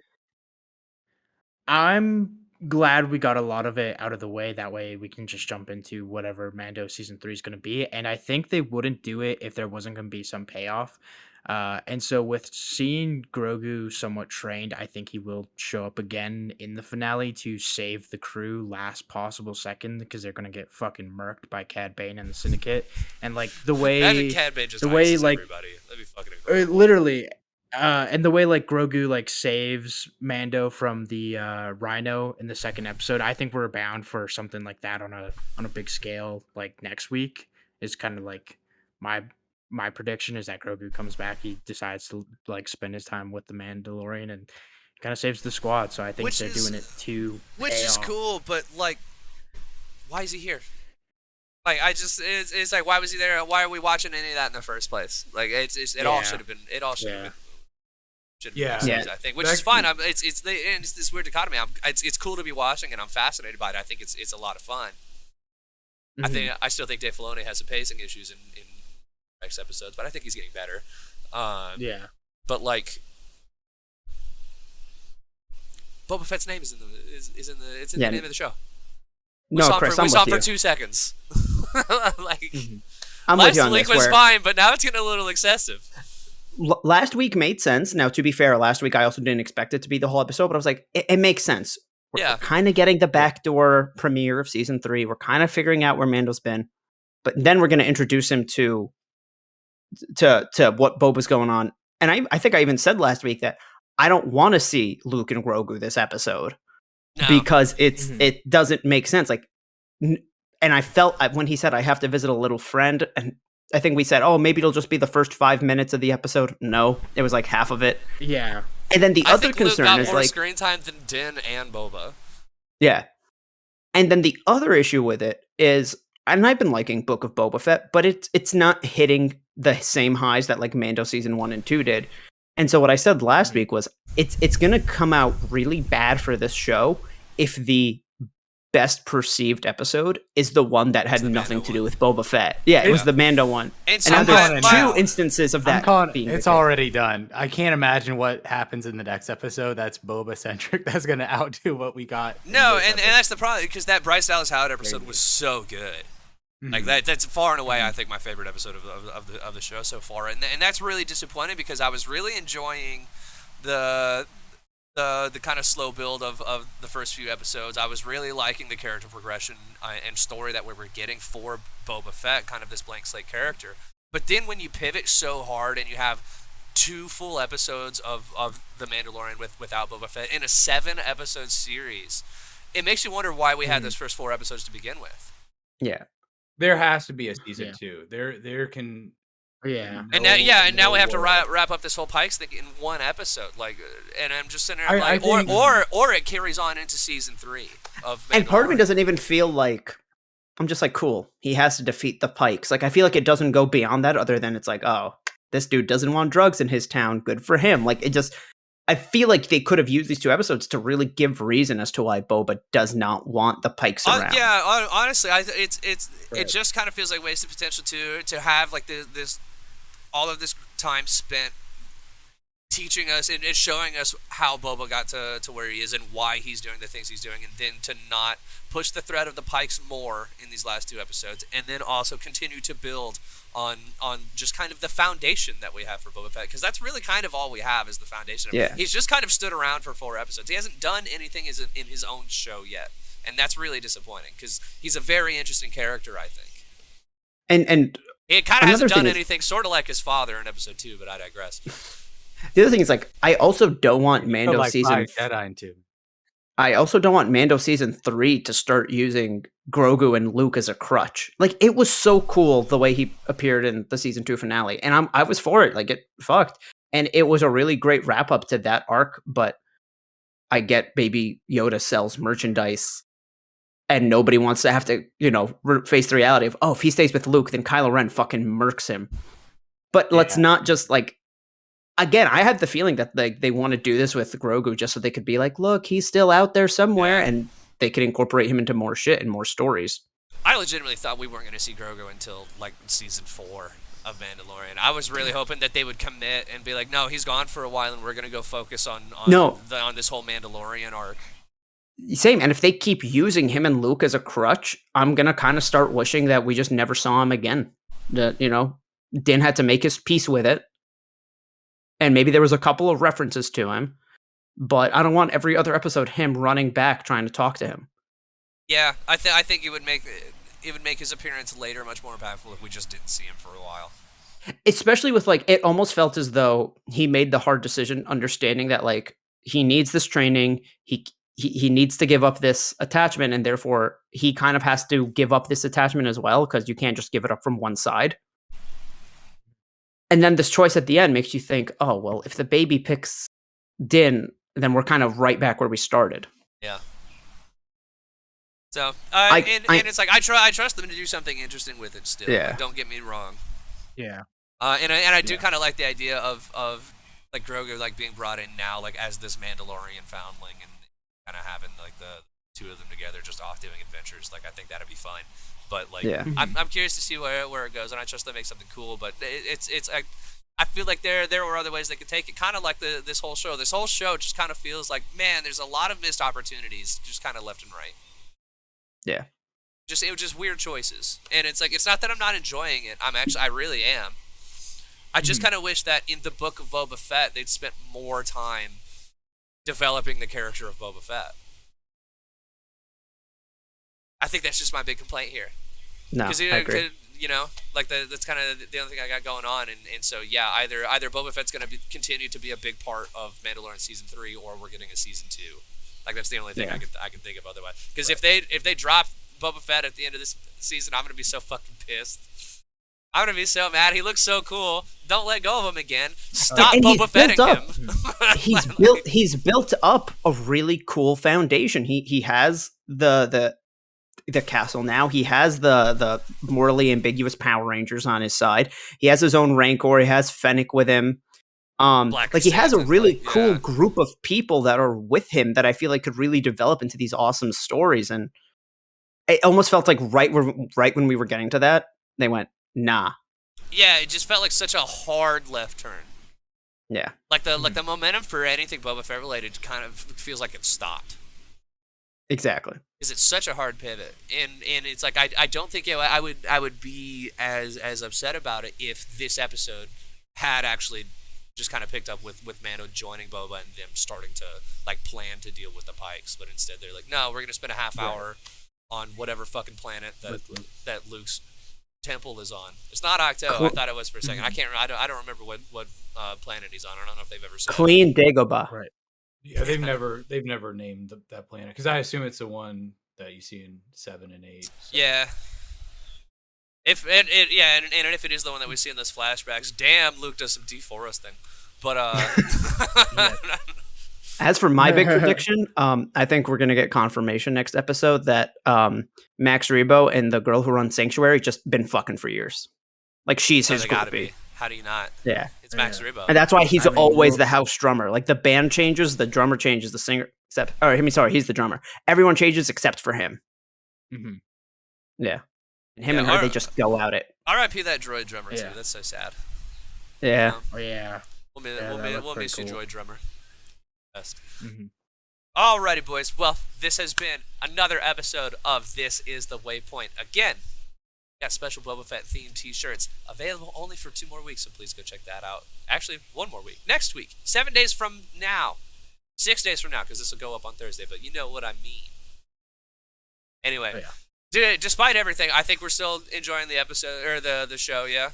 I'm glad we got a lot of it out of the way. That way we can just jump into whatever Mando season 3 is going to be. And I think they wouldn't do it if there wasn't going to be some payoff. And so with seeing Grogu somewhat trained, I think he will show up again in the finale to save the crew last possible second, because they're going to get fucking murked by Cad Bane and the Syndicate. And like the way Cad Bane just the way like everybody. That'd be fucking incredible. Literally. And the way like Grogu like saves Mando from the Rhino in the second episode, I think we're bound for something like that on a big scale like next week. Is kind of like my prediction is that Grogu comes back, he decides to like spend his time with the Mandalorian and kind of saves the squad. So I think they're doing it to which is cool, but like, why is he here? Like it's like, why was he there? Why are we watching any of that in the first place? Like it all should have been. It all should have been. I think, which is fine. It's this weird dichotomy. It's cool to be watching, and I'm fascinated by it. I think it's a lot of fun. Mm-hmm. I still think Dave Filoni has some pacing issues in next episodes, but I think he's getting better. But like, Boba Fett's name is in the name of the show. We saw him for 2 seconds. Like, I'm last week was fine, but now it's getting a little excessive. Last week made sense. Now, to be fair, last week I also didn't expect it to be the whole episode, but I was like, it makes sense. We're kind of getting the backdoor premiere of season 3. We're kind of figuring out where Mando's been, but then we're going to introduce him to what Boba's going on. And I think I even said last week that I don't want to see Luke and Grogu this episode because it doesn't make sense. Like, and I felt when he said I have to visit a little friend, and I think we said, oh, maybe it'll just be the first 5 minutes of the episode. No, it was like half of it. Yeah. And then the other concern Luke got is more like screen time than Din and Boba. Yeah. And then the other issue with it is, and I've been liking Book of Boba Fett, but it's not hitting the same highs that like Mando season 1 and 2 did. And so what I said last week was it's going to come out really bad for this show if the best perceived episode is the one that had nothing to do with Boba Fett. Yeah, it was the Mando one. And now there's 2 instances of that being it's already done. I can't imagine what happens in the next episode that's Boba-centric that's going to outdo what we got. No, and that's the problem, because that Bryce Dallas Howard episode was so good. Like that's far and away, I think, my favorite episode of the show so far, and that's really disappointing because I was really enjoying the kind of slow build of the first few episodes. I was really liking the character progression and story that we were getting for Boba Fett, kind of this blank slate character. But then when you pivot so hard and you have 2 full episodes of The Mandalorian without Boba Fett in a 7-episode series, it makes you wonder why we had those first 4 episodes to begin with. Yeah. There has to be a season 2. There can. Yeah. And now we have to wrap up this whole Pikes thing in 1 episode. Like, and I'm just sitting there like, or it carries on into season 3 of Mandalorian. And part of me doesn't even feel like I'm just like, cool. He has to defeat the Pikes. Like, I feel like it doesn't go beyond that other than it's like, oh, this dude doesn't want drugs in his town. Good for him. Like, it just, I feel like they could have used these 2 episodes to really give reason as to why Boba does not want the Pikes around. Yeah, honestly, it Right. just kind of feels like wasted potential to have like all of this time spent teaching us and showing us how Boba got to where he is and why he's doing the things he's doing, and then to not push the threat of the Pikes more in these last 2 episodes, and then also continue to build on just kind of the foundation that we have for Boba Fett, because that's really kind of all we have is the foundation. Yeah. He's just kind of stood around for 4 episodes. He hasn't done anything in his own show yet, and that's really disappointing because he's a very interesting character, I think. And He kind of hasn't done thing is- anything, sort of like his father in episode 2, but I digress. the other thing is, like, I also don't want Mando like season. Jedi in 2. I also don't want Mando season 3 to start using Grogu and Luke as a crutch. Like, it was so cool the way he appeared in the season 2 finale, and I was for it. Like, it fucked, and it was a really great wrap up to that arc. But I get Baby Yoda sells merchandise, and nobody wants to have to, face the reality of, oh, if he stays with Luke, then Kylo Ren fucking murks him. But let's not just like. Again, I have the feeling that they want to do this with Grogu just so they could be like, look, he's still out there somewhere, and they could incorporate him into more shit and more stories. I legitimately thought we weren't going to see Grogu until like season 4 of Mandalorian. I was really hoping that they would commit and be like, no, he's gone for a while, and we're going to go focus on this whole Mandalorian arc. Same, and if they keep using him and Luke as a crutch, I'm going to kind of start wishing that we just never saw him again. That, Din had to make his peace with it. And maybe there was a couple of references to him, but I don't want every other episode him running back trying to talk to him. Yeah, I think it would make his appearance later much more impactful if we just didn't see him for a while. Especially with, like, it almost felt as though he made the hard decision, understanding that, like, he needs this training, he needs to give up this attachment, and therefore he kind of has to give up this attachment as well, because you can't just give it up from one side. And then this choice at the end makes you think, oh, well, if the baby picks Din, then we're kind of right back where we started. Yeah. So, and it's like, I trust them to do something interesting with it still. Yeah. Like, don't get me wrong. Yeah. And I do kind of like the idea of like Grogu like being brought in now like as this Mandalorian foundling and kind of having like the 2 of them together just off doing adventures. Like, I think that'd be fun. But like, I'm curious to see where it goes, and I trust they make something cool. But it's I feel like there were other ways they could take it, kind of like this whole show. This whole show just kind of feels like, man, there's a lot of missed opportunities, just kind of left and right. Yeah. It was just weird choices, and it's like, it's not that I'm not enjoying it. I really am. I just kind of wish that in the Book of Boba Fett they'd spent more time developing the character of Boba Fett. I think that's just my big complaint here. No, I agree. Like that's kind of the only thing I got going on, and so yeah, either Boba Fett's going to continue to be a big part of Mandalorian season 3, or we're getting a season 2. Like, that's the only thing I can think of otherwise. Because if they drop Boba Fett at the end of this season, I'm going to be so fucking pissed. I'm going to be so mad. He looks so cool. Don't let go of him again. Stop Boba Fetting him. He's built up a really cool foundation. He has the castle now. He has the morally ambiguous Power Rangers on his side. He has his own Rancor. He has Fennec with him. He has a really cool group of people that are with him that I feel like could really develop into these awesome stories. And it almost felt like right when we were getting to that, they went, nah. Yeah, it just felt like such a hard left turn. Yeah. Like the momentum for anything Boba Fett related kind of feels like it stopped. Exactly. Because it's such a hard pivot, and it's like I don't think I would be as upset about it if this episode had actually just kind of picked up with Mando joining Boba and them starting to like plan to deal with the Pikes, but instead they're like, no, we're gonna spend a half hour on whatever fucking planet that Luke's temple is on. It's not Octo. I thought it was for a second. I don't remember what planet he's on. I don't know if they've ever said. Clean Dagobah. Right. Yeah, they've never named that planet, because I assume it's the one that you see in 7 and 8. So. Yeah. If it is the one that we see in those flashbacks, damn, Luke does some deforesting. But As for my big prediction, I think we're gonna get confirmation next episode that Max Rebo and the girl who runs Sanctuary just been fucking for years. Like she's his They gotta groupie. be. How do you not? Yeah, It's Max Rebo. and that's why he's I mean, always the house drummer. Like the band changes, the drummer changes, the singer except. Or I mean, sorry, he's the drummer. Everyone changes except for him. Mhm. Yeah, and him and her, they just go at it. R.I.P. that droid drummer too. Yeah. That's so sad. Yeah. Oh yeah. We'll miss you, cool. droid drummer. Best. Mhm. Alrighty, boys. Well, this has been another episode of This Is the Waypoint. Again, we got special Boba Fett themed t-shirts available only for 2 more weeks, so please go check that out. Actually, 1 more week. Next week, 7 days from now. 6 days from now, because this will go up on Thursday, but you know what I mean. Anyway, Oh, yeah. dude, despite everything, I think we're still enjoying the episode, or the show, yeah?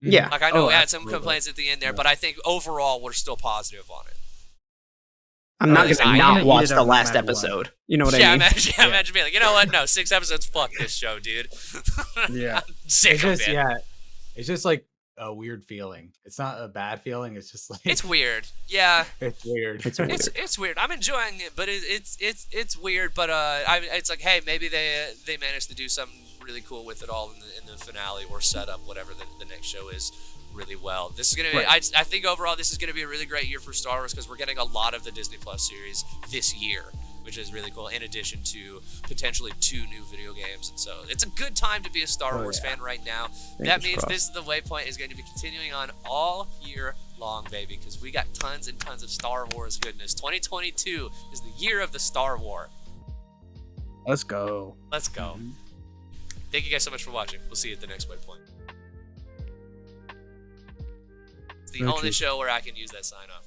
Yeah. Like, I know Oh, we had some absolutely. complaints at the end there, but I think overall we're still positive on it. I'm not least gonna I am. not Gonna eat watch it the up no last matter what. episode. You know what Yeah, I mean? imagine being like, you know what? No, 6 episodes. Fuck this show, dude. Yeah. I'm sick It's of just it. it's just like a weird feeling. It's not a bad feeling. It's just like It's weird. Yeah, it's weird. It's weird. it's weird. I'm enjoying it, but it's weird. But it's like, hey, maybe they managed to do something really cool with it all in the finale, or set up whatever the next show is really well. This is gonna be. Right. I think overall this is gonna be a really great year for Star Wars, because we're getting a lot of the Disney Plus series this year, which is really cool. In addition to potentially 2 new video games, and so it's a good time to be a Star Wars fan right now. That means crossed. This Is the Waypoint is going to be continuing on all year long, baby, because we got tons and tons of Star Wars goodness. 2022 is the year of the Star War. Let's go. Let's go. Thank you guys so much for watching. We'll see you at the next Waypoint. It's the only show where I can use that sign off.